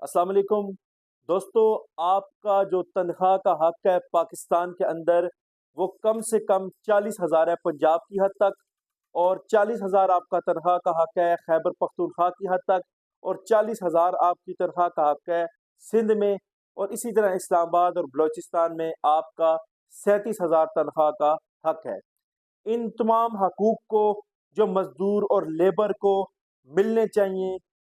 अस्सलाम वालेकुम दोस्तों। आपका जो तनख्वाह का हक है पाकिस्तान के अंदर वो कम से कम 40,000 है पंजाब की हद तक, और 40,000 आपका तनख्वाह का हक है खैबर पख्तूनख्वा की हद तक, और 40,000 आपकी तनख्वाह का हक है सिंध में, और इसी तरह इस्लामाबाद और बलूचिस्तान में आपका 37,000 तनख्वाह का हक है। इन तमाम हकूक़ को जो मज़दूर और लेबर को मिलने चाहिए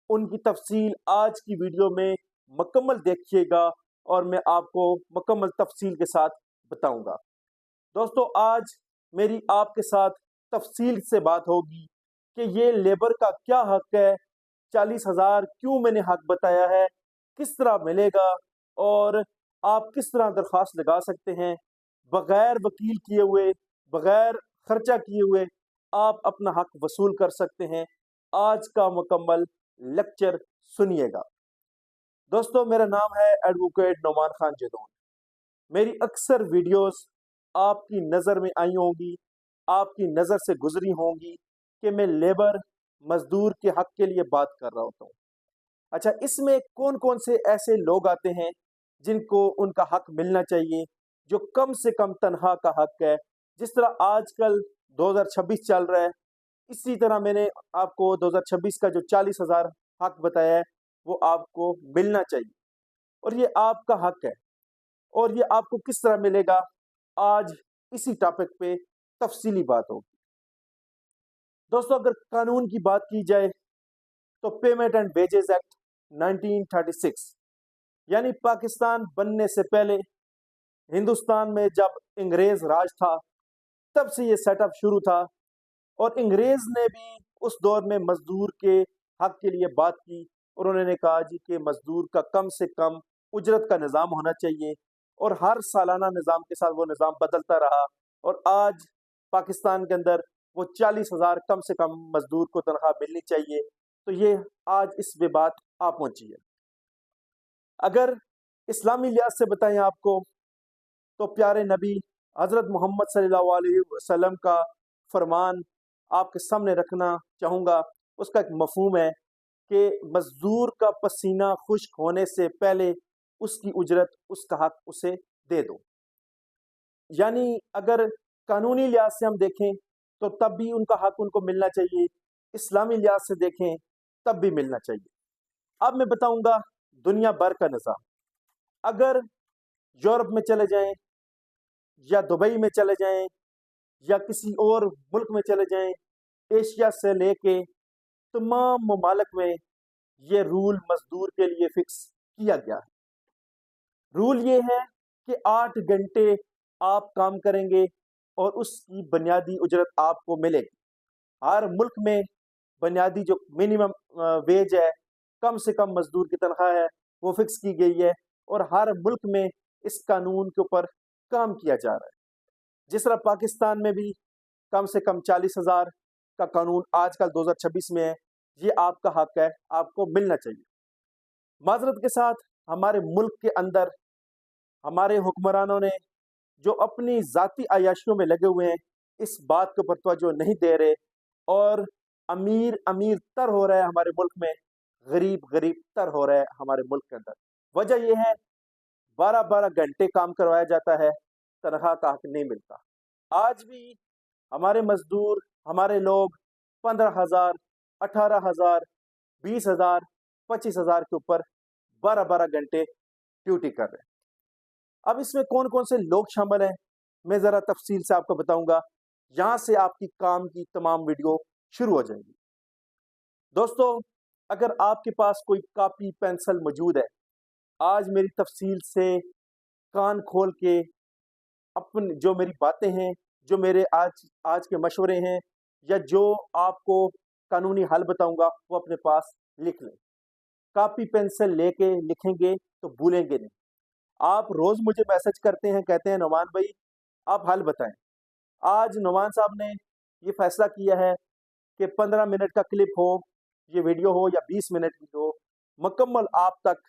उनकी तफसील आज की वीडियो में मुकम्मल देखिएगा, और मैं आपको मुकम्मल तफसील के साथ बताऊंगा। दोस्तों, आज मेरी आपके साथ तफसील से बात होगी कि ये लेबर का क्या हक है, 40,000 क्यों मैंने हक बताया है, किस तरह मिलेगा, और आप किस तरह दरख्वास्त लगा सकते हैं बग़ैर वकील किए हुए, बग़ैर खर्चा किए हुए आप अपना हक वसूल कर सकते हैं। आज का मुकम्मल लेक्चर सुनिएगा। दोस्तों, मेरा नाम है एडवोकेट नोमान खान जदौन। मेरी अक्सर वीडियोस आपकी नज़र में आई होंगी, आपकी नज़र से गुजरी होंगी कि मैं लेबर मजदूर के हक के लिए बात कर रहा होता हूँ। अच्छा, इसमें कौन कौन से ऐसे लोग आते हैं जिनको उनका हक मिलना चाहिए, जो कम से कम तनख्वाह का हक है। जिस तरह आजकल 2026 चल रहा है, इसी तरह मैंने आपको 2026 का जो 40,000 हक बताया है वो आपको मिलना चाहिए, और ये आपका हक है। और ये आपको किस तरह मिलेगा, आज इसी टॉपिक पे तफसीली बात होगी। दोस्तों, अगर कानून की बात की जाए तो पेमेंट एंड वेजेस एक्ट 1936, यानी पाकिस्तान बनने से पहले हिंदुस्तान में जब अंग्रेज राज था तब से ये सेटअप शुरू था, और अंग्रेज ने भी उस दौर में मजदूर के हक के लिए बात की, और उन्होंने कहा जी कि मजदूर का कम से कम उजरत का निज़ाम होना चाहिए, और हर सालाना निज़ाम के साथ वो निज़ाम बदलता रहा, और आज पाकिस्तान के अंदर वो 40,000 कम से कम मजदूर को तनख्वाह मिलनी चाहिए। तो ये आज इस पे बात आ पहुंची है। अगर इस्लामी लिहाज से बताएं आपको, तो प्यारे नबी हज़रत मोहम्मद सल्लल्लाहु अलैहि वसल्लम का फरमान आपके सामने रखना चाहूँगा। उसका एक मफहूम है कि मजदूर का पसीना खुश्क होने से पहले उसकी उजरत, उसका हक उसे दे दो। यानी अगर कानूनी लिहाज से हम देखें तो तब भी उनका हक उनको मिलना चाहिए, इस्लामी लिहाज से देखें तब भी मिलना चाहिए। अब मैं बताऊंगा दुनिया भर का निज़ाम। अगर यूरोप में चले जाएं, या दुबई में चले जाएं, या किसी और मुल्क में चले जाएं, एशिया से लेके तमाम ममालिक में ये रूल मजदूर के लिए फिक्स किया गया है। रूल ये है कि 8 घंटे आप काम करेंगे और उसकी बुनियादी उजरत आपको मिलेगी। हर मुल्क में बुनियादी जो मिनिमम वेज है, कम से कम मजदूर की तनख्वाह है, वो फिक्स की गई है, और हर मुल्क में इस कानून के ऊपर काम किया जा रहा है। जिस तरह पाकिस्तान में भी कम से कम 40,000 का कानून आजकल 2026 में है, ये आपका हक है, आपको मिलना चाहिए। माजरत के साथ हमारे मुल्क के अंदर हमारे हुक्मरानों ने जो अपनी ज़ाती अय्याशियों में लगे हुए हैं, इस बात के ऊपर तवज्जो नहीं दे रहे, और अमीर अमीर तर हो रहा है हमारे मुल्क में, गरीब गरीब तर हो रहा है हमारे मुल्क के अंदर। वजह यह है 12-12 घंटे काम करवाया जाता है, तनख्वाह का हक नहीं मिलता। आज भी हमारे मजदूर, हमारे लोग 15,000, 18,000, 20,000, 25,000 के ऊपर 12-12 घंटे ड्यूटी कर रहे हैं। अब इसमें कौन कौन से लोग शामिल हैं, मैं ज़रा तफसील से आपको बताऊंगा। यहाँ से आपकी काम की तमाम वीडियो शुरू हो जाएंगी। दोस्तों, अगर आपके पास कोई कॉपी पेंसिल मौजूद है, आज मेरी तफसील से कान खोल के अपनी जो मेरी बातें हैं, जो मेरे आज आज के मशवरे हैं, या जो आपको कानूनी हल बताऊंगा, वो अपने पास लिख लें। कॉपी पेंसिल लेके लिखेंगे तो भूलेंगे नहीं। आप रोज मुझे मैसेज करते हैं, कहते हैं नोमान भाई आप हल बताएं। आज नोमान साहब ने ये फैसला किया है कि 15 मिनट का क्लिप हो, ये वीडियो हो, या 20 मिनट की हो, मुकम्मल आप तक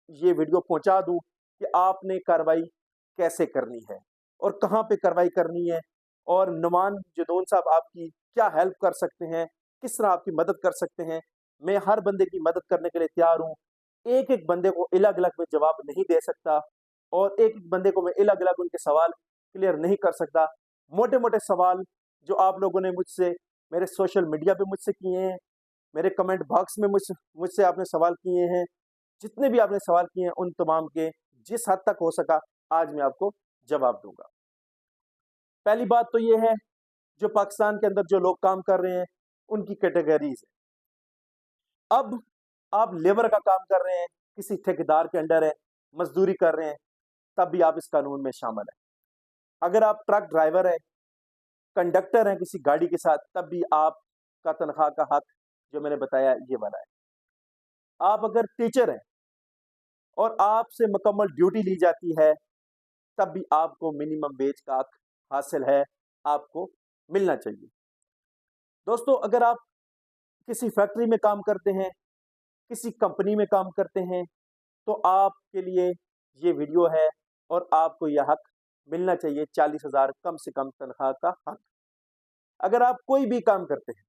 ये वीडियो पहुंचा दूं कि आपने कार्रवाई कैसे करनी है और कहां पे कार्रवाई करनी है, और नुमान जदौन साहब आपकी क्या हेल्प कर सकते हैं, किस तरह आपकी मदद कर सकते हैं। मैं हर बंदे की मदद करने के लिए तैयार हूँ। एक एक बंदे को अलग अलग मैं जवाब नहीं दे सकता और एक एक बंदे को मैं अलग अलग उनके सवाल क्लियर नहीं कर सकता। मोटे मोटे सवाल जो आप लोगों ने मुझसे मेरे सोशल मीडिया पे मुझसे किए हैं, मेरे कमेंट बॉक्स में मुझसे आपने सवाल किए हैं, जितने भी आपने सवाल किए हैं उन तमाम के जिस हद तक हो सका आज मैं आपको जवाब दूंगा। पहली बात तो ये है, जो पाकिस्तान के अंदर जो लोग काम कर रहे हैं उनकी कैटेगरीज है। अब आप लेबर का काम कर रहे हैं, किसी ठेकेदार के अंडर है, मजदूरी कर रहे हैं, तब भी आप इस कानून में शामिल हैं। अगर आप ट्रक ड्राइवर हैं, कंडक्टर हैं किसी गाड़ी के साथ, तब भी आपका तनख्वाह का हक जो मैंने बताया ये वाला है। आप अगर टीचर हैं और आपसे मुकम्मल ड्यूटी ली जाती है, तब भी आपको मिनिमम वेज का हक हासिल है, आपको मिलना चाहिए। दोस्तों, अगर आप किसी फैक्ट्री में काम करते हैं, किसी कंपनी में काम करते हैं, तो आपके लिए ये वीडियो है और आपको यह हक मिलना चाहिए, 40,000 कम से कम तनख्वाह का हक। अगर आप कोई भी काम करते हैं,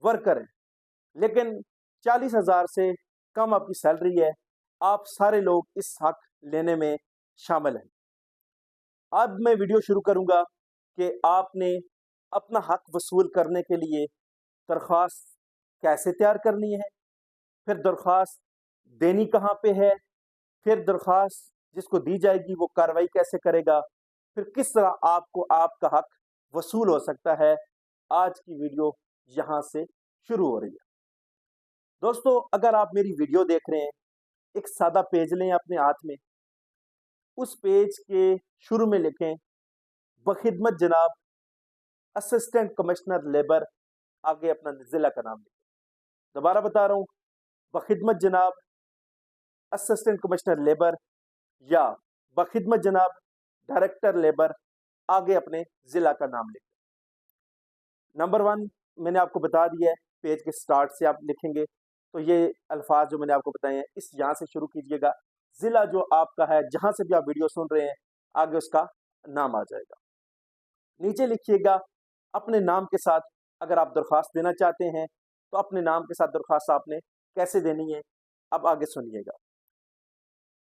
वर्कर हैं, लेकिन 40,000 से कम आपकी सैलरी है, आप सारे लोग इस हक लेने में शामिल हैं। अब मैं वीडियो शुरू करूंगा कि आपने अपना हक वसूल करने के लिए दरख्वास्त कैसे तैयार करनी है, फिर दरख्वास्त देनी कहाँ पे है, फिर दरख्वास्त जिसको दी जाएगी वो कार्रवाई कैसे करेगा, फिर किस तरह आपको आपका हक वसूल हो सकता है। आज की वीडियो यहाँ से शुरू हो रही है। दोस्तों, अगर आप मेरी वीडियो देख रहे हैं, एक सादा पेज लें अपने हाथ में, उस पेज के शुरू में लिखें बखिदमत जनाब असिस्टेंट कमिश्नर लेबर, आगे अपना जिला का नाम लिखें। दोबारा बता रहा हूँ, बखिदमत जनाब असिस्टेंट कमिश्नर लेबर या बखिदमत जनाब डायरेक्टर लेबर, आगे अपने जिला का नाम लिखें। नंबर 1 मैंने आपको बता दिया है, पेज के स्टार्ट से आप लिखेंगे तो ये अल्फाज जो मैंने आपको बताए हैं इस यहाँ से शुरू कीजिएगा। जिला जो आपका है, जहाँ से भी आप वीडियो सुन रहे हैं, आगे उसका नाम आ जाएगा। नीचे लिखिएगा अपने नाम के साथ, अगर आप दरख्वास्त देना चाहते हैं तो अपने नाम के साथ दरख्वास्त आपने कैसे देनी है, अब आगे सुनिएगा।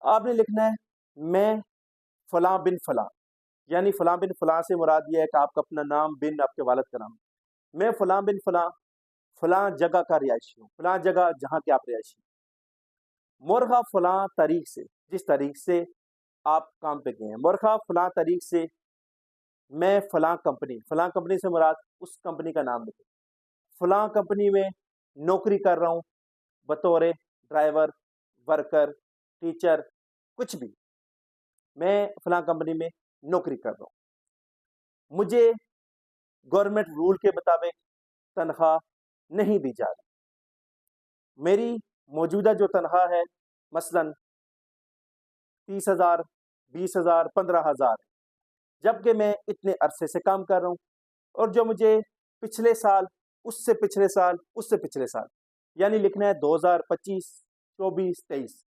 आपने लिखना है मैं फलां बिन फलां, यानी फलां बिन फलां से मुराद ये है कि आपका अपना नाम बिन आपके वालिद का नाम। मैं फलां बिन फलां फलां जगह का रिहायशी हूँ, फलां जगह जहाँ के आप रिहायशी। मोरखा फलां तारीख से, जिस तारीख से आप काम पे गए हैं, मोरखा फलां तारीख से मैं फलां कंपनी से मुराद उस कंपनी का नाम लिखे। फलां कंपनी में नौकरी कर रहा हूँ बतौर ड्राइवर, वर्कर, टीचर, कुछ भी, मैं फलां कंपनी में नौकरी कर रहा हूँ। मुझे गवर्नमेंट रूल के मुताबिक तनख्वाह नहीं दी जा रही। मेरी मौजूदा जो तनख्वाह है मसलन 30,000, 20,000, 15,000, जबकि मैं इतने अरसे से काम कर रहा हूँ, और जो मुझे पिछले साल, उससे पिछले साल, उससे पिछले साल, यानी लिखना है 2025, 24, 23,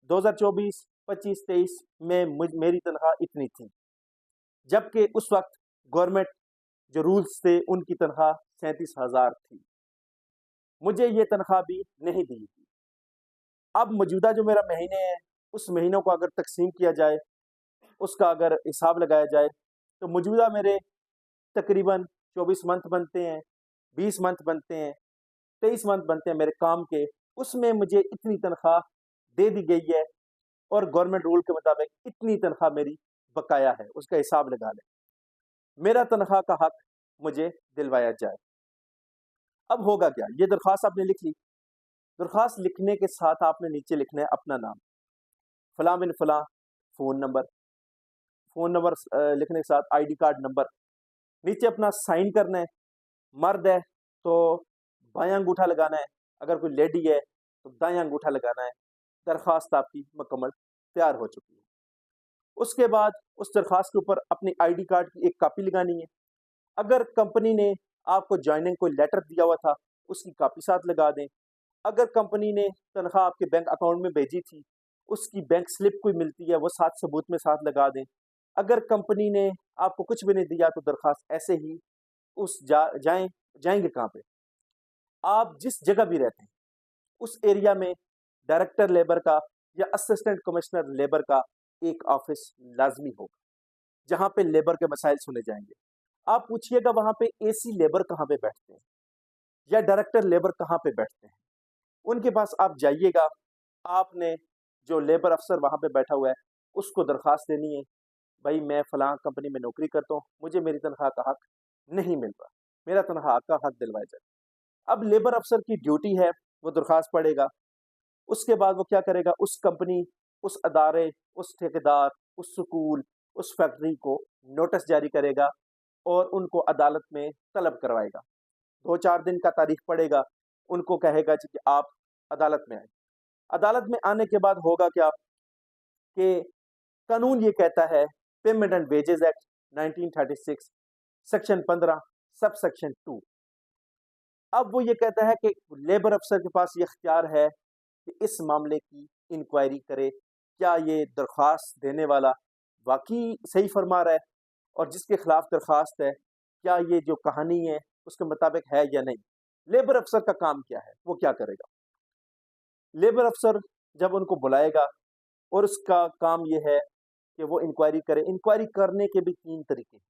2024, 25, 23 में मेरी तनख्वाह इतनी थी, जबकि उस वक्त गवर्नमेंट जो रूल्स थे उनकी तनख्वाह 37,000 थी। मुझे ये तनख्वाह भी नहीं दी थी। अब मौजूदा जो मेरा महीने हैं, उस महीनों को अगर तकसीम किया जाए, उसका अगर हिसाब लगाया जाए, तो मौजूदा मेरे तकरीबन 24 मंथ बनते हैं, 20 मंथ बनते हैं, 23 मंथ बनते हैं मेरे काम के। उसमें मुझे इतनी तनख्वाह दे दी गई है और गवर्नमेंट रूल के मुताबिक इतनी तनख्वाह मेरी बकाया है, उसका हिसाब लगा लें। मेरा तनख्वाह का हक मुझे दिलवाया जाए। अब होगा क्या, ये दरख्वास्त आपने लिख ली। दरख्वास्त लिखने के साथ आपने नीचे लिखना है अपना नाम, फलां बिन फलां, फ़ोन नंबर लिखने के साथ आईडी कार्ड नंबर, नीचे अपना साइन करना है। मर्द है तो बायां अंगूठा लगाना है, अगर कोई लेडी है तो दायां अंगूठा लगाना है। दरख्वास्त आपकी मुकम्मल तैयार हो चुकी है। उसके बाद उस दरख्वास्त के ऊपर अपनी आईडी कार्ड की एक कॉपी लगानी है। अगर कंपनी ने आपको ज्वाइनिंग कोई लेटर दिया हुआ था, उसकी कॉपी साथ लगा दें। अगर कंपनी ने तनख्वाह आपके बैंक अकाउंट में भेजी थी, उसकी बैंक स्लिप कोई मिलती है वो साथ सबूत में साथ लगा दें। अगर कंपनी ने आपको कुछ भी नहीं दिया तो दरख्वास्त ऐसे ही जाएंगे कहाँ पे, आप जिस जगह भी रहते हैं उस एरिया में डायरेक्टर लेबर का या असिस्टेंट कमिश्नर लेबर का एक ऑफिस लाजमी होगा, जहाँ पे लेबर के मसाइल सुने जाएंगे। आप पूछिएगा वहाँ पे एसी लेबर कहाँ पे बैठते हैं या डायरेक्टर लेबर कहाँ पे बैठते हैं, उनके पास आप जाइएगा। आपने जो लेबर अफसर वहाँ पे बैठा हुआ है उसको दरख्वास्त देनी है, भाई मैं फलां कंपनी में नौकरी करता हूँ, मुझे मेरी तनख्वाह का हक नहीं मिल रहा, मेरा तनख्वाह का हक दिलवाया जाए। अब लेबर अफसर की ड्यूटी है, वो दरख्वास्त पढ़ेगा, उसके बाद वो क्या करेगा, उस कंपनी, उस अदारे, उस ठेकेदार, उस स्कूल, उस फैक्ट्री को नोटिस जारी करेगा और उनको अदालत में तलब करवाएगा। 2-4 दिन का तारीख पड़ेगा, उनको कहेगा कि आप अदालत में आए। अदालत में आने के बाद होगा क्या कि कानून ये कहता है, payment and wages act 1936 section 15 sub section 2, अब वो ये कहता है कि लेबर अफसर के पास ये इख्तियार है कि इस मामले की इंक्वायरी करे, क्या ये दरख्वास्त देने वाला वाकई सही फरमा रहा है और जिसके खिलाफ दरख्वास्त है क्या ये जो कहानी है उसके मुताबिक है या नहीं। लेबर अफसर का काम क्या है, वो क्या करेगा? लेबर अफसर जब उनको बुलाएगा और उसका काम ये है कि वो इंक्वायरी करे। इंक्वायरी करने के भी 3 तरीके हैं।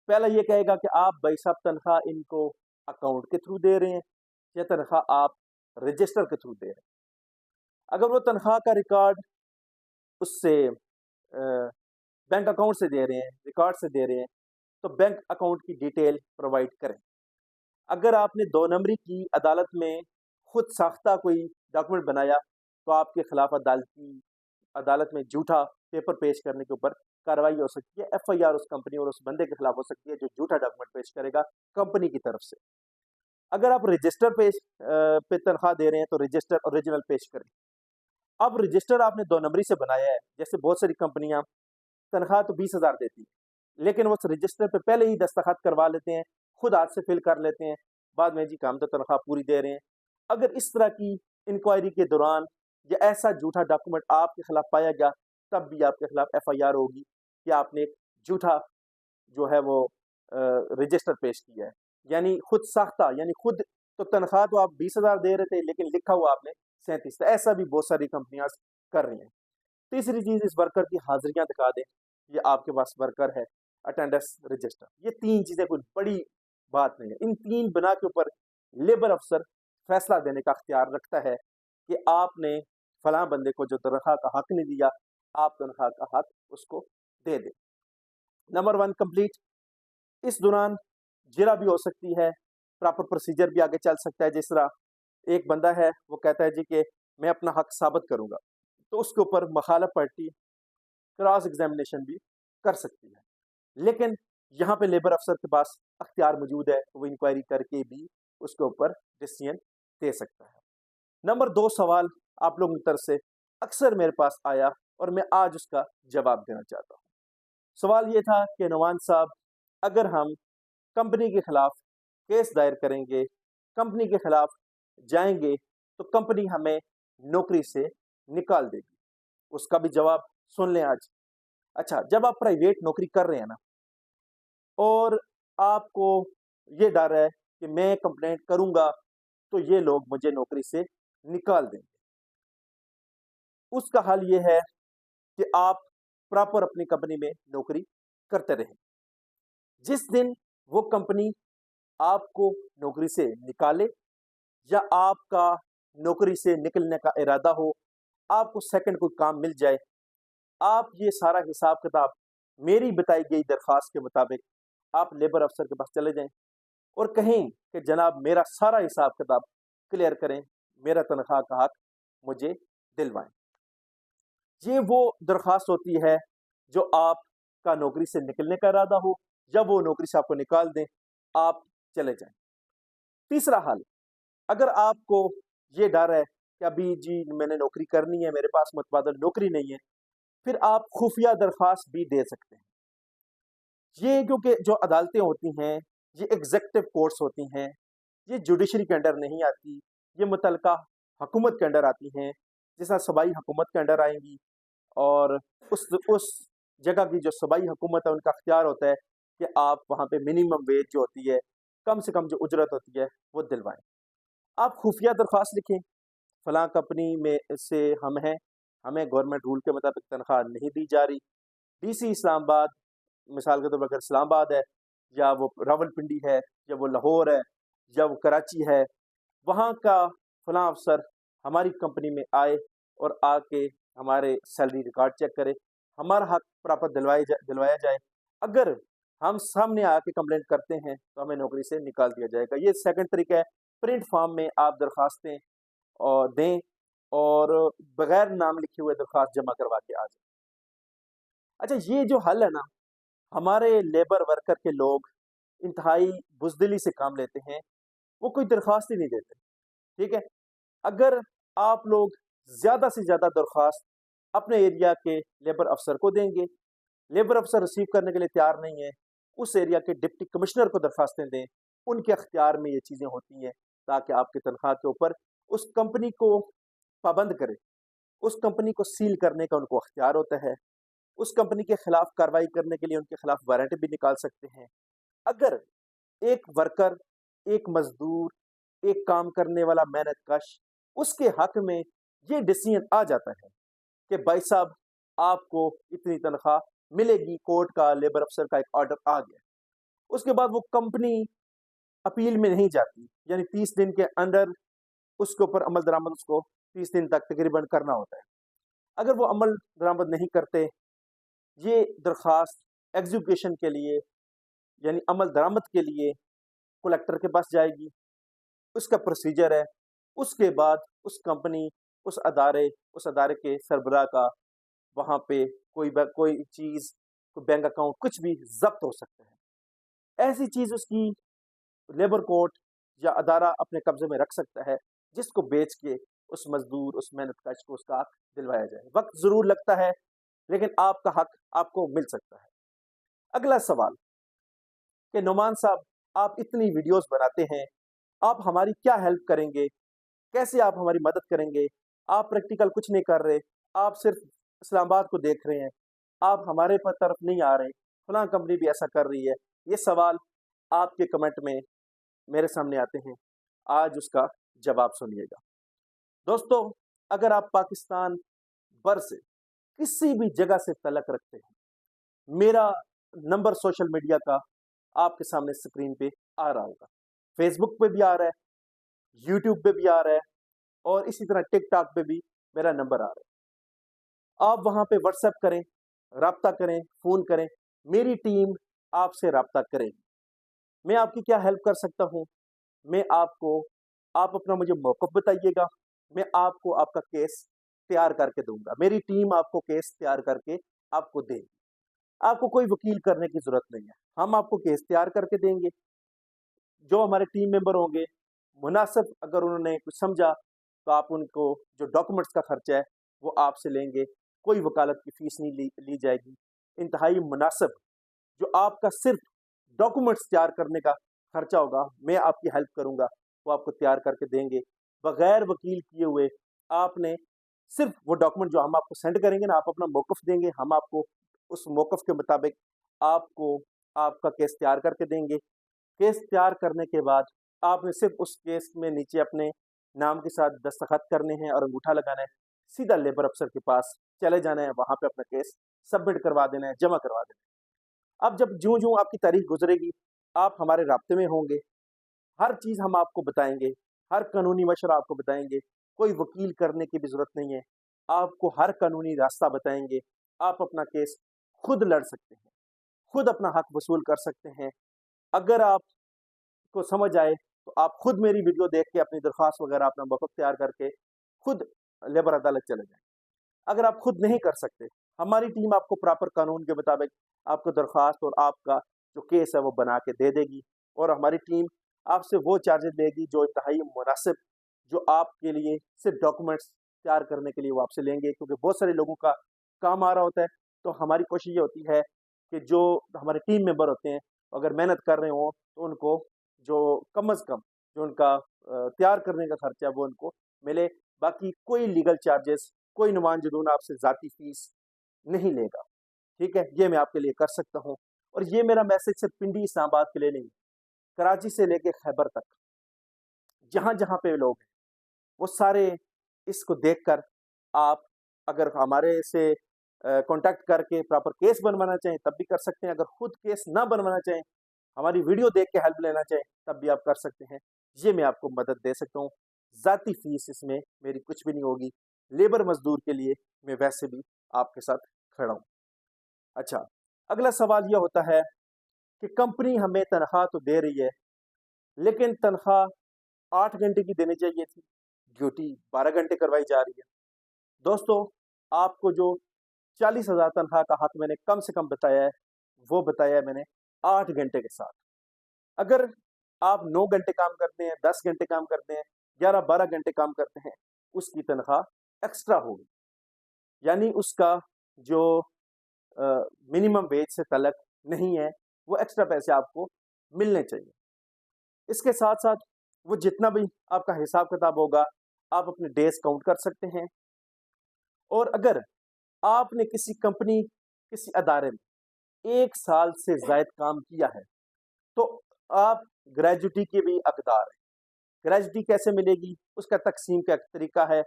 पहला ये कहेगा कि आप भाई साहब तनख्वाह इनको अकाउंट के थ्रू दे रहे हैं या तनख्वाह आप रजिस्टर के थ्रू दे रहे हैं। अगर वो तनख्वाह का रिकॉर्ड उससे बैंक अकाउंट से दे रहे हैं, रिकॉर्ड से दे रहे हैं, तो बैंक अकाउंट की डिटेल प्रोवाइड करें। अगर आपने 2 नंबरी की अदालत में खुद साख्ता कोई डॉक्यूमेंट बनाया तो आपके खिलाफ अदालत में झूठा पेपर पेश करने के ऊपर कार्रवाई हो सकती है। एफआईआर उस कंपनी और उस बंदे के खिलाफ हो सकती है जो झूठा डॉक्यूमेंट पेश करेगा कंपनी की तरफ से। अगर आप रजिस्टर पे तनख्वाह दे रहे हैं तो रजिस्टर ओरिजिनल पेश करें। अब रजिस्टर आपने 2 नंबरी से बनाया है, जैसे बहुत सारी कंपनियां तनख्वाह तो 20,000 देती है लेकिन वो उस रजिस्टर पे पहले ही दस्तखत करवा लेते हैं, खुद हाथ से फिल कर लेते हैं, बाद में जी काम तो तनख्वाह पूरी दे रहे हैं। अगर इस तरह की इंक्वायरी के दौरान या ऐसा झूठा डॉक्यूमेंट आपके खिलाफ पाया गया तब भी आपके खिलाफ एफआईआर होगी कि आपने झूठा जो है वो रजिस्टर पेश किया है, यानी खुद साख्ता, यानी खुद तो तनख्वाह तो आप 20,000 दे रहे थे लेकिन लिखा हुआ आपने 37। ऐसा भी बहुत सारी कंपनियां कर रही हैं। तीसरी चीज, इस वर्कर की हाजिरियां दिखा दें, ये आपके पास वर्कर है, अटेंडेंस रजिस्टर। ये 3 चीजें कोई बड़ी बात नहीं है। इन 3 बिना के ऊपर लेबर अफसर फैसला देने का अख्तियार रखता है कि आपने फलां बंदे को जो तनख्वाह का हक नहीं दिया, आप तनख्वाह का हक उसको दे दें। Number 1 complete. इस दौरान जिरा भी हो सकती है, प्रॉपर प्रोसीजर भी आगे चल सकता है। जिस तरह एक बंदा है वो कहता है जी कि मैं अपना हक साबित करूंगा, तो उसके ऊपर मुखालिफ पार्टी क्रॉस एग्जामिनेशन भी कर सकती है, लेकिन यहाँ पे लेबर अफसर के पास अख्तियार मौजूद है, वो इंक्वायरी करके भी उसके ऊपर डिसीजन दे सकता है। नंबर 2 सवाल आप लोगों की तरफ से अक्सर मेरे पास आया और मैं आज उसका जवाब देना चाहता हूँ। सवाल ये था कि नवान साहब, अगर हम कंपनी के खिलाफ केस दायर करेंगे, कंपनी के खिलाफ जाएंगे, तो कंपनी हमें नौकरी से निकाल देगी। उसका भी जवाब सुन लें आज। अच्छा, जब आप प्राइवेट नौकरी कर रहे हैं ना और आपको ये डर है कि मैं कंप्लेंट करूंगा तो ये लोग मुझे नौकरी से निकाल देंगे, उसका हल ये है कि आप प्रॉपर अपनी कंपनी में नौकरी करते रहें। जिस दिन वो कंपनी आपको नौकरी से निकाले या आपका नौकरी से निकलने का इरादा हो, आपको सेकंड कोई काम मिल जाए, आप ये सारा हिसाब किताब मेरी बताई गई दरख्वास्त के मुताबिक आप लेबर अफसर के पास चले जाएं और कहें कि जनाब मेरा सारा हिसाब किताब क्लियर करें, मेरा तनख्वाह का हक मुझे दिलवाएं। ये वो दरख्वास्त होती है जो आपका नौकरी से निकलने का इरादा हो या वो नौकरी से आपको निकाल दें, आप चले जाएं। तीसरा हाल, अगर आपको ये डर है कि अभी जी मैंने नौकरी करनी है, मेरे पास मुतबादल नौकरी नहीं है, फिर आप खुफिया दरख्वास्त भी दे सकते हैं। ये क्योंकि जो अदालतें होती हैं ये एग्जेक्टिव कोर्ट्स होती हैं, ये जुडिशरी के अंडर नहीं आती, ये मुतलका हुकूमत के अंडर आती हैं, जैसा सूबाई हुकूमत के अंडर आएंगी और उस जगह की जो सूबाई हुकूमत है उनका अख्तियार होता है कि आप वहाँ पे मिनिमम वेज जो होती है, कम से कम जो उजरत होती है वो दिलवाएं। आप खुफिया दरख्वास्त लिखें, फलां कंपनी में से हम हैं, हमें गवर्नमेंट रूल के मुताबिक तनख्वाह नहीं दी जा रही। डीसी इस्लामाबाद, मिसाल के तौर पर अगर इस्लामाबाद है, या वो रावलपिंडी है, या वो लाहौर है, या वो कराची है, वहाँ का फलां अफसर हमारी कंपनी में आए और आके हमारे सैलरी रिकॉर्ड चेक करे, हमारा हक प्राप्त दिलवाया जाए। अगर हम सामने आके कंप्लेंट करते हैं तो हमें नौकरी से निकाल दिया जाएगा। ये सेकंड तरीका है। प्रिंट फॉर्म में आप दरख्वास्तें और दें और बगैर नाम लिखे हुए दरख्वास्त जमा करवा के आ जाए। अच्छा, ये जो हल है ना, हमारे लेबर वर्कर के लोग इंतहाई बुज़दिली से काम लेते हैं, वो कोई दरख्वास्त ही नहीं देते। ठीक है, अगर आप लोग ज़्यादा से ज़्यादा दरख्वास्त अपने एरिया के लेबर अफसर को देंगे, लेबर अफसर रिसीव करने के लिए तैयार नहीं है, उस एरिया के डिप्टी कमिश्नर को दरख्वास्तें दें, उनके अख्तियार में ये चीज़ें होती हैं, ताकि आपकी तनख्वाह के ऊपर उस कंपनी को पाबंद करें, उस कंपनी को सील करने का उनको अख्तियार होता है, उस कंपनी के खिलाफ कार्रवाई करने के लिए उनके खिलाफ वारंट भी निकाल सकते हैं। अगर एक वर्कर, एक मजदूर, एक काम करने वाला मेहनत कश, उसके हक में ये डिसीजन आ जाता है कि भाई साहब आपको इतनी तनख्वाह मिलेगी, कोर्ट का, लेबर अफसर का एक ऑर्डर आ गया, उसके बाद वो कंपनी अपील में नहीं जाती, यानी 30 दिन के अंदर उसके ऊपर अमल दरामद उसको 30 दिन तक तकरीबन करना होता है। अगर वो अमल दरामद नहीं करते, ये दरख्वास्त एग्जीक्यूशन के लिए यानी अमल दरामद के लिए कलेक्टर के पास जाएगी, उसका प्रोसीजर है। उसके बाद उस कंपनी, उस अदारे के सरबराह का वहाँ पे कोई चीज़, कोई बैंक अकाउंट, कुछ भी जब्त हो सकता है। ऐसी चीज़ उसकी लेबर कोर्ट या अदारा अपने कब्जे में रख सकता है, जिसको बेच के उस मजदूर, उस मेहनत कश को उसका हक दिलवाया जाए। वक्त ज़रूर लगता है, लेकिन आपका हक आपको मिल सकता है। अगला सवाल कि नुमान साहब, आप इतनी वीडियोस बनाते हैं, आप हमारी क्या हेल्प करेंगे? कैसे आप हमारी मदद करेंगे? आप प्रैक्टिकल कुछ नहीं कर रहे, आप सिर्फ इस्लामाबाद को देख रहे हैं, आप हमारे तरफ नहीं आ रहे, फलां कंपनी भी ऐसा कर रही है। ये सवाल आपके कमेंट में मेरे सामने आते हैं, आज उसका जवाब सुनिएगा। दोस्तों, अगर आप पाकिस्तान भर से किसी भी जगह से तल्लुक़ रखते हैं, मेरा नंबर सोशल मीडिया का आपके सामने स्क्रीन पे आ रहा होगा। फेसबुक पे भी आ रहा है, यूट्यूब पे भी आ रहा है, और इसी तरह टिकटॉक पे भी मेरा नंबर आ रहा है। आप वहाँ पे व्हाट्सएप करें, राब्ता करें, फ़ोन करें, मेरी टीम आपसे राब्ता करेगी। मैं आपकी क्या हेल्प कर सकता हूँ? आप अपना मुझे मौक़िफ़ बताइएगा, मैं आपको आपका केस तैयार करके दूँगा। मेरी टीम आपको केस तैयार करके आपको देगी। आपको कोई वकील करने की ज़रूरत नहीं है, हम आपको केस तैयार करके देंगे। जो हमारे टीम मेंबर होंगे, मुनासिब अगर उन्होंने कुछ समझा, तो आप उनको जो डॉक्यूमेंट्स का खर्चा है वो आपसे लेंगे, कोई वकालत की फ़ीस नहीं ली जाएगी। इंतहाई मुनासिब जो आपका सिर्फ डॉक्यूमेंट्स तैयार करने का खर्चा होगा, मैं आपकी हेल्प करूँगा, वो आपको तैयार करके देंगे बगैर वकील किए हुए। आपने सिर्फ वो डॉक्यूमेंट जो हम आपको सेंड करेंगे ना, आप अपना मौक़िफ़ देंगे, हम आपको उस मौक़िफ़ के मुताबिक आपको आपका केस तैयार करके देंगे। केस तैयार करने के बाद आपने सिर्फ उस केस में नीचे अपने नाम के साथ दस्तखत करने हैं और अंगूठा लगाना है, सीधा लेबर अफसर के पास चले जाना है, वहाँ पे अपना केस सबमिट करवा देना है, जमा करवा देना है। अब जब ज्यों-ज्यों आपकी तारीख गुजरेगी, आप हमारे राब्ते में होंगे, हर चीज़ हम आपको बताएँगे, हर कानूनी मशवरा आपको बताएँगे, कोई वकील करने की भी ज़रूरत नहीं है, आपको हर कानूनी रास्ता बताएँगे। आप अपना केस खुद लड़ सकते हैं, खुद अपना हक वसूल कर सकते हैं। अगर आपको समझ आए तो आप खुद मेरी वीडियो देख के अपनी दरख्वास्त वगैरह अपना मौक़िफ़ तैयार करके खुद लेबर अदालत चले जाएँ। अगर आप खुद नहीं कर सकते, हमारी टीम आपको प्रॉपर कानून के मुताबिक आपको दरख्वास्त और आपका जो केस है वो बना के दे देगी, और हमारी टीम आपसे वो चार्जेज़ लेगी जो इंतहाई मुनासिब, जो आपके लिए सिर्फ डॉक्यूमेंट्स तैयार करने के लिए वो आपसे लेंगे, क्योंकि बहुत सारे लोगों का काम आ रहा होता है। तो हमारी कोशिश ये होती है कि जो हमारे टीम मेंबर होते हैं, अगर मेहनत कर रहे हों तो उनको जो कम अज़ कम जो उनका तैयार करने का खर्चा है वो उनको मिले। बाकी कोई लीगल चार्जेस, कोई नुमान जुनून आपसे ज़ाती फ़ीस नहीं लेगा। ठीक है, ये मैं आपके लिए कर सकता हूँ। और ये मेरा मैसेज सिर्फ पिंडी इस्लामाबाद के लिए नहीं, कराची से लेके खैबर तक, जहाँ-जहाँ पे लोग हैं, वो सारे इसको देखकर आप अगर हमारे से कांटेक्ट करके प्रॉपर केस बनवाना चाहें तब भी कर सकते हैं। अगर खुद केस ना बनवाना चाहें, हमारी वीडियो देख के हेल्प लेना चाहें तब भी आप कर सकते हैं। ये मैं आपको मदद दे सकता हूँ। ज़ाती फीस इसमें मेरी कुछ भी नहीं होगी। लेबर मजदूर के लिए मैं वैसे भी आपके साथ खड़ा हूँ। अच्छा, अगला सवाल यह होता है कि कंपनी हमें तनख्वाह तो दे रही है, लेकिन तनख्वाह 8 घंटे की देनी चाहिए थी, ड्यूटी 12 घंटे करवाई जा रही है। दोस्तों, आपको जो 40,000 तनख्वाह का हक मैंने कम से कम बताया है, वो बताया है मैंने 8 घंटे के साथ। अगर आप 9 घंटे काम करते हैं, 10 घंटे काम करते हैं, 11-12 घंटे काम करते हैं, उसकी तनख्वाह एक्स्ट्रा होगी, यानी उसका जो मिनिमम वेज से तलक नहीं है, वो एक्स्ट्रा पैसे आपको मिलने चाहिए। इसके साथ साथ वो जितना भी आपका हिसाब किताब होगा, आप अपने डेज काउंट कर सकते हैं। और अगर आपने किसी कंपनी, किसी अदारे में 1 साल से ज़ायद काम किया है, तो आप ग्रेजुटी के भी हकदार हैं। ग्रेजुटी कैसे मिलेगी, उसका तकसीम का एक तरीका है,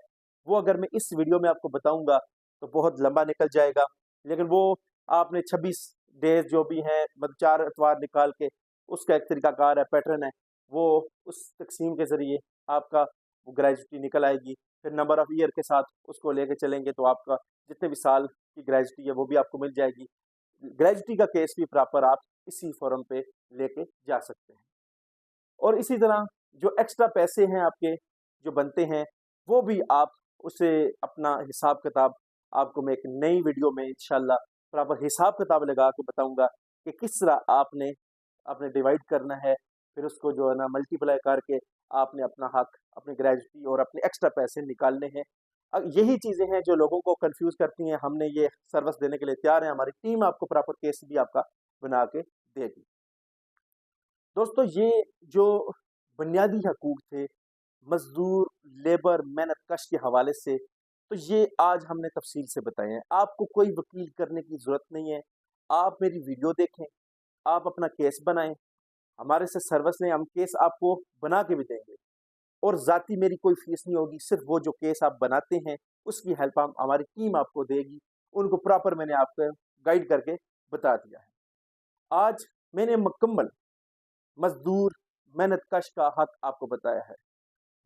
वो अगर मैं इस वीडियो में आपको बताऊंगा तो बहुत लंबा निकल जाएगा। लेकिन वो आपने 26 डेज जो भी हैं, मतलब 4 एतवार निकाल के उसका एक तरीकाकार है, पैटर्न है, वो उस तकसीम के ज़रिए आपका वो ग्रेजुटी निकल आएगी। फिर नंबर ऑफ़ ईयर के साथ उसको लेके चलेंगे तो आपका जितने भी साल की ग्रेजुटी है वो भी आपको मिल जाएगी। ग्रेजुटी का केस भी प्रॉपर आप इसी फोरम पे लेके जा सकते हैं। और इसी तरह जो एक्स्ट्रा पैसे हैं आपके जो बनते हैं, वो भी आप उसे अपना हिसाब किताब आपको मैं एक नई वीडियो में इंशाल्लाह प्रॉपर हिसाब किताब लगा के बताऊंगा कि किस तरह आपने डिवाइड करना है। फिर उसको जो है ना मल्टीप्लाई करके आपने अपना हक, अपनी ग्रेजुटी और अपने एक्स्ट्रा पैसे निकालने हैं। यही चीज़ें हैं जो लोगों को कंफ्यूज करती हैं। हमने ये सर्विस देने के लिए तैयार हैं, हमारी टीम आपको प्रॉपर केस भी आपका बना के देगी। दोस्तों, ये जो बुनियादी हकूक़ थे मज़दूर, लेबर, मेहनत कश के हवाले से, तो ये आज हमने तफ़सील से बताए हैं। आपको कोई वकील करने की ज़रूरत नहीं है। आप मेरी वीडियो देखें, आप अपना केस बनाएँ, हमारे से सर्विस लें, हम केस आपको बना के भी देंगे। और ज़ाती मेरी कोई फ़ीस नहीं होगी, सिर्फ़ वो जो केस आप बनाते हैं उसकी हेल्प हम हमारी टीम आपको देगी। उनको प्रॉपर मैंने आपको गाइड करके बता दिया है। आज मैंने मुकम्मल मज़दूर, मेहनत कश का हक आपको बताया है।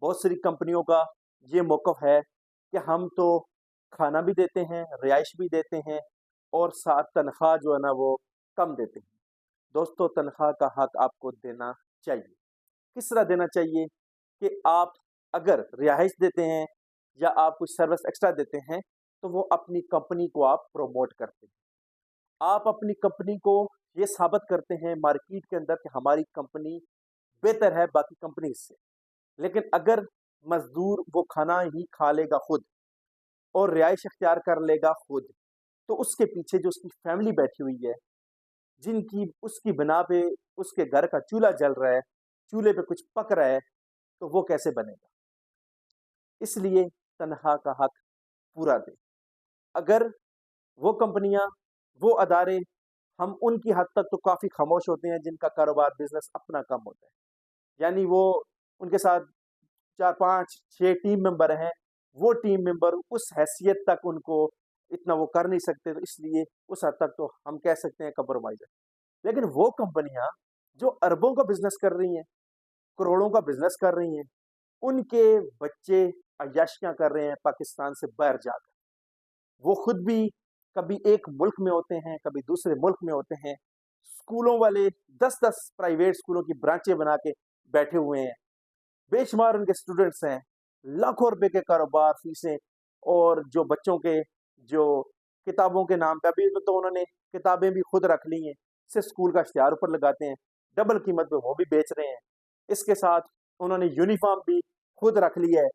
बहुत सारी कंपनियों का ये मौक़िफ़ है कि हम तो खाना भी देते हैं, रिहाइश भी देते हैं और साथ तनख्वाह जो है ना वो कम देते हैं। दोस्तों, तनख्वाह का हक आपको देना चाहिए। किस तरह देना चाहिए कि आप अगर रिहाइश देते हैं या आप कुछ सर्विस एक्स्ट्रा देते हैं, तो वो अपनी कंपनी को आप प्रमोट करते हैं। आप अपनी कंपनी को ये साबित करते हैं मार्केट के अंदर कि हमारी कंपनी बेहतर है बाकी कंपनी से। लेकिन अगर मज़दूर वो खाना ही खा लेगा खुद और रिहाइश इख्तियार कर लेगा खुद, तो उसके पीछे जो उसकी फैमिली बैठी हुई है, जिनकी उसकी बिना पे उसके घर का चूल्हा जल रहा है, चूल्हे पे कुछ पक रहा है, तो वो कैसे बनेगा? इसलिए तनख्वाह का हक पूरा दें। अगर वो कंपनियां, वो अदारे, हम उनकी हद तक तो काफ़ी खामोश होते हैं जिनका कारोबार बिजनेस अपना कम होता है, यानी वो उनके साथ 4-5-6 टीम मेंबर हैं, वो टीम मेंबर उस हैसियत तक उनको इतना वो कर नहीं सकते, तो इसलिए उस हद तक तो हम कह सकते हैं कंप्रोमाइज़ है। लेकिन वो कंपनियां जो अरबों का बिजनेस कर रही हैं, करोड़ों का बिजनेस कर रही हैं, उनके बच्चे अय्याशियां कर रहे हैं पाकिस्तान से बाहर जाकर। वो खुद भी कभी एक मुल्क में होते हैं, कभी दूसरे मुल्क में होते हैं। स्कूलों वाले 10-10 प्राइवेट स्कूलों की ब्रांचें बना के बैठे हुए हैं। बेशुमार उनके स्टूडेंट्स हैं, लाखों रुपए के कारोबार, फीसें, और जो बच्चों के जो किताबों के नाम पे अभी तो उन्होंने किताबें भी खुद रख ली हैं, सिर्फ स्कूल का इश्तिहार ऊपर लगाते हैं, डबल कीमत पे वो भी बेच रहे हैं। इसके साथ उन्होंने यूनिफॉर्म भी खुद रख लिया है,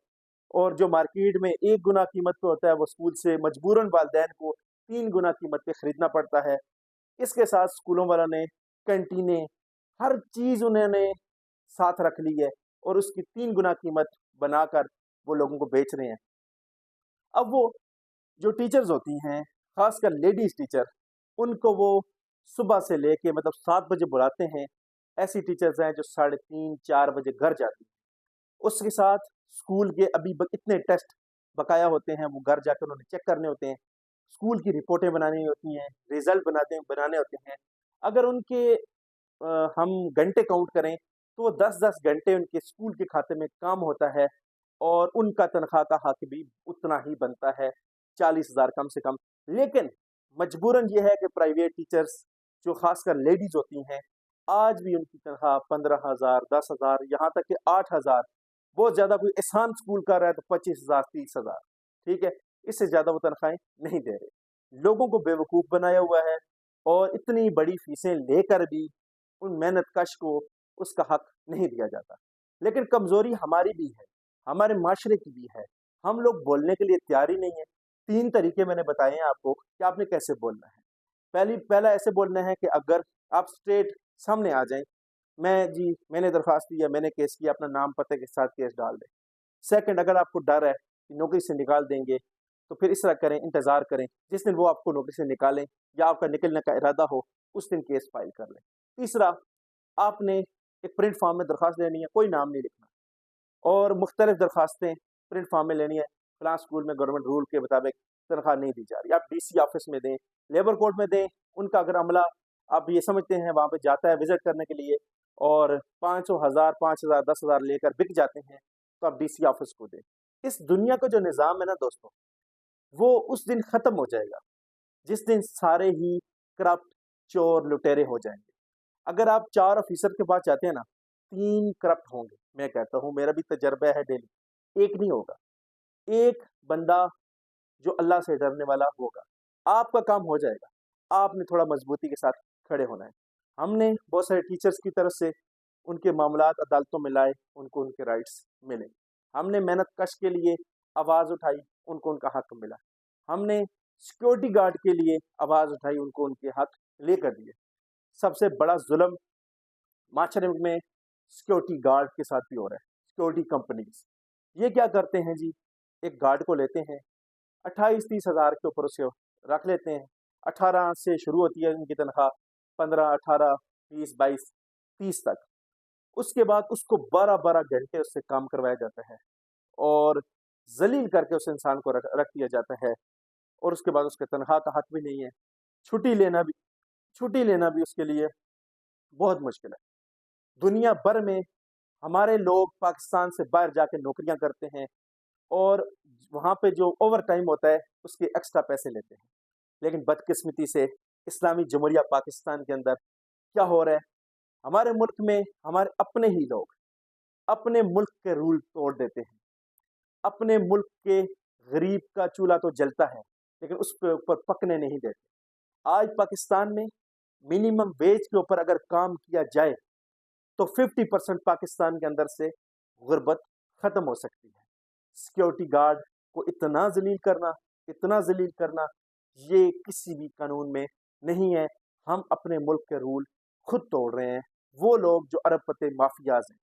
और जो मार्केट में 1 गुना कीमत पे होता है वो स्कूल से मजबूरन वालिदैन को 3 गुना कीमत पे खरीदना पड़ता है। इसके साथ स्कूलों वालों ने कैंटीनें, हर चीज़ उन्होंने साथ रख ली है और उसकी 3 गुना कीमत बनाकर वो लोगों को बेच रहे हैं। अब वो जो टीचर्स होती हैं, ख़ासकर लेडीज़ टीचर, उनको वो सुबह से लेके मतलब 7 बजे बुलाते हैं। ऐसी टीचर्स हैं जो 3:30-4 बजे घर जाती हैं। उसके साथ स्कूल के अभी इतने टेस्ट बकाया होते हैं वो घर जाकर उन्होंने चेक करने होते हैं, स्कूल की रिपोर्टें बनानी होती हैं, रिजल्ट बनाने होते हैं। अगर उनके हम घंटे काउंट करें तो वो 10-10 घंटे उनके स्कूल के खाते में काम होता है और उनका तनख्वाह का हक भी उतना ही बनता है, 40,000 कम से कम। लेकिन मजबूरन ये है कि प्राइवेट टीचर्स जो खासकर लेडीज होती हैं, आज भी उनकी तनख्वाह 15,000, 10,000, यहाँ तक कि 8,000, बहुत ज़्यादा कोई एहसान स्कूल कर रहा है तो 25,000, 30,000, ठीक है? इससे ज़्यादा वो तनख्वाहें नहीं दे रहे। लोगों को बेवकूफ़ बनाया हुआ है और इतनी बड़ी फीसें लेकर भी उन मेहनतकश को उसका हक नहीं दिया जाता। लेकिन कमज़ोरी हमारी भी है, हमारे माशरे की भी है। हम लोग बोलने के लिए तैयार ही नहीं है। 3 तरीके मैंने बताए हैं आपको कि आपने कैसे बोलना है। पहला ऐसे बोलना है कि अगर आप स्ट्रेट सामने आ जाएँ, मैंने दरख्वास्त दी है, मैंने केस किया, अपना नाम पते के साथ केस डाल दें। सेकंड, अगर आपको डर है कि नौकरी से निकाल देंगे, तो फिर इस तरह करें, इंतज़ार करें, जिस दिन वो आपको नौकरी से निकालें या आपका निकलने का इरादा हो, उस दिन केस फाइल कर लें। तीसरा, आपने एक प्रिंट फॉर्म में दरख्वास्त देनी है, कोई नाम नहीं लिखना और मुख्तलिफ दरख्वास्तें प्रिंट फॉर्म में लेनी है। फलां स्कूल में गवर्नमेंट रूल के मुताबिक तनख्वाह नहीं दी जा रही, आप डीसी ऑफिस में दें, लेबर कोर्ट में दें। उनका अगर अमला आप ये समझते हैं वहाँ पे जाता है विजिट करने के लिए और 500, 1000, 5000, 10,000 लेकर बिक जाते हैं, तो आप डीसी ऑफिस को दें। इस दुनिया का जो निज़ाम है ना दोस्तों, वो उस दिन ख़त्म हो जाएगा जिस दिन सारे ही करप्ट, चोर, लुटेरे हो जाएंगे। अगर आप 4 ऑफिसर के पास जाते हैं ना, 3 करप्ट होंगे। मैं कहता हूँ, मेरा भी तजर्बा है डेली, एक नहीं होगा। एक बंदा जो अल्लाह से डरने वाला होगा, आपका काम हो जाएगा। आपने थोड़ा मजबूती के साथ खड़े होना है। हमने बहुत सारे टीचर्स की तरफ से उनके मामलात अदालतों में लाए, उनको उनके राइट्स मिले। हमने मेहनत कश के लिए आवाज़ उठाई, उनको उनका हक मिला। हमने सिक्योरिटी गार्ड के लिए आवाज़ उठाई, उनको उनके हक लेकर दिए। सबसे बड़ा जुल्म माशरे में सिक्योरिटी गार्ड के साथ भी हो रहा है। सिक्योरिटी कंपनीज ये क्या करते हैं जी, एक गार्ड को लेते हैं, 28-30 हज़ार के ऊपर उसे रख लेते हैं। 18 से शुरू होती है उनकी तनख्वाह, 15, 18, 20, 22, 30 तक। उसके बाद उसको 12-12 घंटे उससे काम करवाया जाता है और जलील करके उस इंसान को रख दिया जाता है और उसके बाद उसके तनख्वाह का हक भी नहीं है। छुट्टी लेना भी छुट्टी लेना भी उसके लिए बहुत मुश्किल है। दुनिया भर में हमारे लोग पाकिस्तान से बाहर जाके नौकरियां करते हैं और वहाँ पे जो ओवर टाइम होता है उसके एक्स्ट्रा पैसे लेते हैं। लेकिन बदकिस्मती से इस्लामी जमहूरिया पाकिस्तान के अंदर क्या हो रहा है, हमारे मुल्क में हमारे अपने ही लोग अपने मुल्क के रूल तोड़ देते हैं। अपने मुल्क के गरीब का चूल्हा तो जलता है लेकिन उस पे ऊपर पकने नहीं देते। आज पाकिस्तान में मिनिमम वेज के ऊपर अगर काम किया जाए तो 50% पाकिस्तान के अंदर से गुर्बत ख़त्म हो सकती है। सिक्योरिटी गार्ड को इतना जलील करना ये किसी भी कानून में नहीं है। हम अपने मुल्क के रूल खुद तोड़ रहे हैं, वो लोग जो अरबपते माफियाज हैं।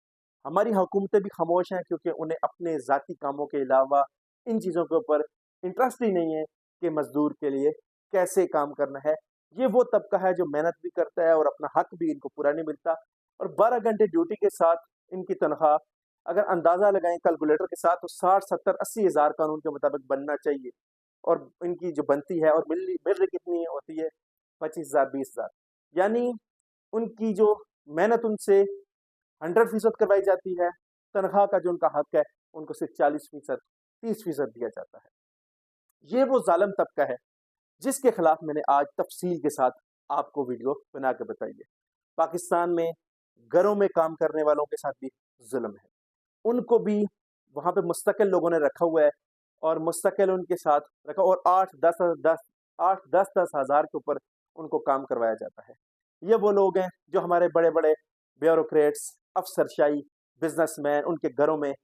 हमारी हुकूमतें भी खामोश हैं क्योंकि उन्हें अपने ज़ाती कामों के अलावा इन चीज़ों के ऊपर इंटरेस्ट ही नहीं है कि मजदूर के लिए कैसे काम करना है। ये वो तबका है जो मेहनत भी करता है और अपना हक भी इनको पूरा नहीं मिलता और 12 घंटे ड्यूटी के साथ इनकी तनख्वाह अगर अंदाज़ा लगाएं कैलकुलेटर के साथ तो 60, 70, 80 हज़ार कानून के मुताबिक बनना चाहिए और इनकी जो बनती है और मिल रही कितनी होती है, 25,000, 20,000। यानी उनकी जो मेहनत उनसे 100% करवाई जाती है, तनख्वाह का जो उनका हक है उनको सिर्फ 40%, 30% दिया जाता है। ये वो जालिम तबका है जिसके खिलाफ मैंने आज तफसील के साथ आपको वीडियो बना के बताई है। पाकिस्तान में घरों में काम करने वालों के साथ भी जुल्म है, उनको भी वहाँ पे मुस्तकिल लोगों ने रखा हुआ है और मुस्तकिल उनके साथ रखा और 8-10 हज़ार के ऊपर उनको काम करवाया जाता है। ये वो लोग हैं जो हमारे बड़े बड़े ब्यूरोक्रेट्स, अफसरशाही, बिजनेसमैन, उनके घरों में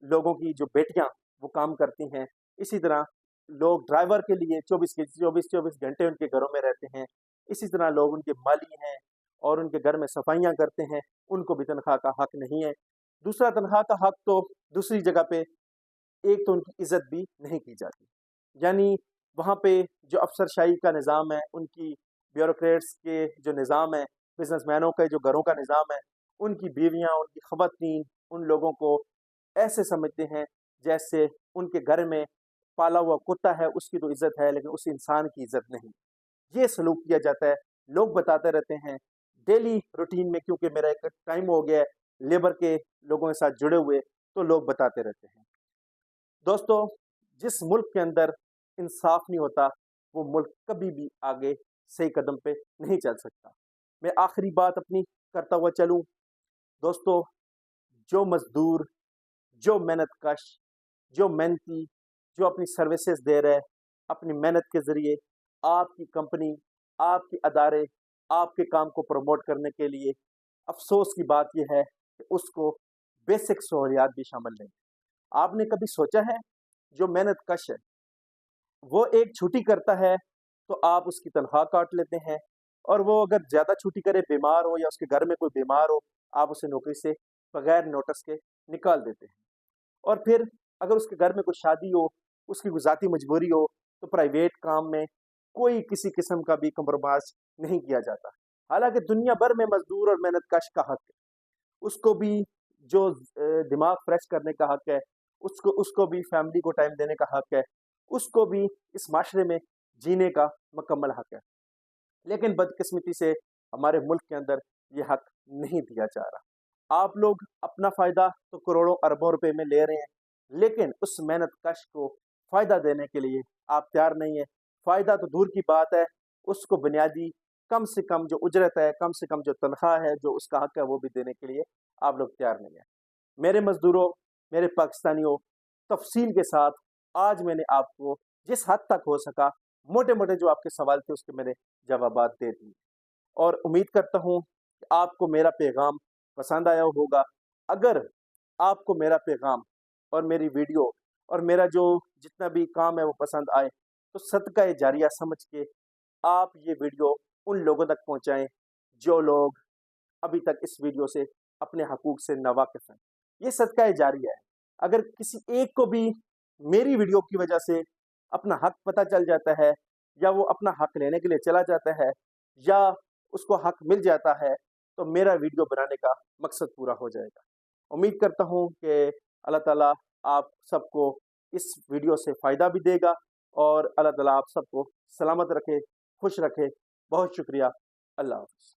लोगों की जो बेटियां वो काम करती हैं। इसी तरह लोग ड्राइवर के लिए 24 घंटे उनके घरों में रहते हैं। इसी तरह लोग उनके माली हैं और उनके घर में सफाइयाँ करते हैं, उनको भी तनख्वाह का हक नहीं है। दूसरा, तनख्वाह का हक तो दूसरी जगह पे, एक तो उनकी इज्जत भी नहीं की जाती। यानी वहाँ पे जो अफसरशाही का निज़ाम है, उनकी ब्यूरोक्रेट्स के जो निज़ाम है, बिजनेसमैनों के जो घरों का निज़ाम है, उनकी बीवियाँ, उनकी ख़वातीन उन लोगों को ऐसे समझते हैं जैसे उनके घर में पाला हुआ कुत्ता है उसकी तो इज्जत है, लेकिन उस इंसान की इज्जत नहीं। ये सलूक किया जाता है। लोग बताते रहते हैं डेली रूटीन में, क्योंकि मेरा एक टाइम हो गया है लेबर के लोगों के साथ जुड़े हुए, तो लोग बताते रहते हैं। दोस्तों, जिस मुल्क के अंदर इंसाफ नहीं होता, वो मुल्क कभी भी आगे सही कदम पे नहीं चल सकता। मैं आखिरी बात अपनी करता हुआ चलूं। दोस्तों, जो मजदूर, जो मेहनत कश, जो मेहनती, जो अपनी सर्विसेज दे रहे हैं, अपनी मेहनत के ज़रिए आपकी कंपनी, आपके अदारे, आपके काम को प्रमोट करने के लिए, अफ़सोस की बात यह है कि उसको बेसिक सहूलियात भी शामिल नहीं। आपने कभी सोचा है, जो मेहनत कश है, वो एक छुट्टी करता है, तो आप उसकी तनख्वाह काट लेते हैं, और वो अगर ज़्यादा छुट्टी करे, बीमार हो या उसके घर में कोई बीमार हो, आप उसे नौकरी से बगैर नोटिस के निकाल देते हैं। और फिर अगर उसके घर में कोई शादी हो, उसकी कोई ज़ाती मजबूरी हो, तो प्राइवेट काम में कोई किसी किस्म का भी कंप्रोमाइज़ नहीं किया जाता। हालाँकि दुनिया भर में मज़दूर और मेहनतकश का हक है। उसको भी जो दिमाग फ्रेश करने का हक है, उसको उसको भी फैमिली को टाइम देने का हक है, उसको भी इस माशरे में जीने का मुकम्मल हक है। लेकिन बदकिस्मती से हमारे मुल्क के अंदर ये हक नहीं दिया जा रहा। आप लोग अपना फ़ायदा तो करोड़ों अरबों रुपए में ले रहे हैं, लेकिन उस मेहनत कश को फ़ायदा देने के लिए आप तैयार नहीं हैं। फ़ायदा तो दूर की बात है, उसको बुनियादी कम से कम जो उजरत है, कम से कम जो तनख्वाह है, जो उसका हक है, वो भी देने के लिए आप लोग तैयार नहीं हैं। मेरे मज़दूरों, मेरे पाकिस्तानियों, तफ़सील के साथ आज मैंने आपको जिस हद तक हो सका, मोटे-मोटे जो आपके सवाल थे उसके मैंने जवाबात दे दिए, और उम्मीद करता हूँ कि आपको मेरा पैगाम पसंद आया होगा। अगर आपको मेरा पैगाम और मेरी वीडियो और मेरा जो जितना भी काम है वो पसंद आए, तो सदका जारिया समझ के आप ये वीडियो उन लोगों तक पहुँचाएँ, जो लोग अभी तक इस वीडियो से अपने हकूक़ से नावाकिफ़ हैं। ये सदका जारिया है। अगर किसी एक को भी मेरी वीडियो की वजह से अपना हक पता चल जाता है, या वो अपना हक लेने के लिए चला जाता है, या उसको हक मिल जाता है, तो मेरा वीडियो बनाने का मकसद पूरा हो जाएगा। उम्मीद करता हूँ कि अल्लाह ताला आप सबको इस वीडियो से फ़ायदा भी देगा, और अल्लाह ताला आप सबको सलामत रखे, खुश रखे। बहुत शुक्रिया। अल्लाह हाफ़िज़।